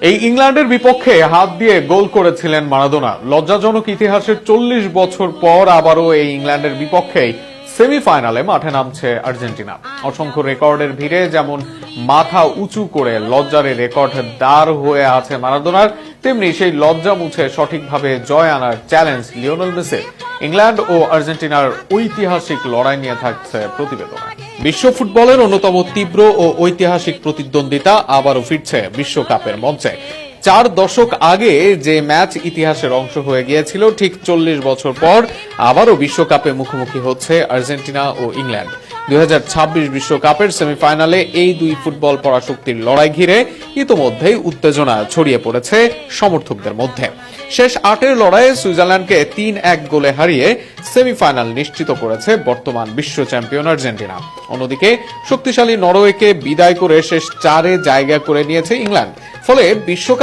এই ইংল্যান্ডের বিপক্ষে হাত দিয়ে গোল করেছিলেন মারাদোনা। লজ্জাজনক ইতিহাসের 40 বছর পর আবারও এই ইংল্যান্ডের বিপক্ষে সেমিফাইনালে মাঠে নামছে আর্জেন্টিনা। অসংখ্য রেকর্ডের ভিড়ে যেমন মাথা উঁচু করে লজ্জার রেকর্ড দাঁড় হয়ে আছে মারাদোনার, তেমনি সেই লজ্জা মুছে সঠিকভাবে জয় আনার চ্যালেঞ্জ লিওনেল মেসির। ইংল্যান্ড ও আর্জেন্টিনার ঐতিহাসিক লড়াই নিয়ে থাকছে প্রতিবেদনে। বিশ্ব ফুটবলের অন্যতম তীব্র ও ঐতিহাসিক প্রতিদ্বন্দ্বিতা আবারও ফিরছে বিশ্বকাপের মঞ্চে। 4 দশক আগে যে ম্যাচ ইতিহাসের অংশ হয়ে গিয়েছিল, ঠিক 40 বছর পর আবারও বিশ্বকাপে মুখোমুখি হচ্ছে আর্জেন্টিনা ও ইংল্যান্ড। 2026 বিশ্বকাপের সেমিফাইনালে এই দুই ফুটবল পরাশক্তির লড়াই ঘিরে ইতোমধ্যেই উত্তেজনা ছড়িয়ে পড়েছে সমর্থকদের মধ্যে। শেষ 8-এর লড়াইয়ে সুইজারল্যান্ডকে 3-1 গোলে হারিয়ে সেমিফাইনাল নিশ্চিত করেছে বর্তমান বিশ্ব চ্যাম্পিয়ন আর্জেন্টিনা। অন্যদিকে শক্তিশালী নরওয়েকে বিদায় করে শেষ 4-এ জায়গা করে নিয়েছে ইংল্যান্ড। ফলে বিশ্বকাপ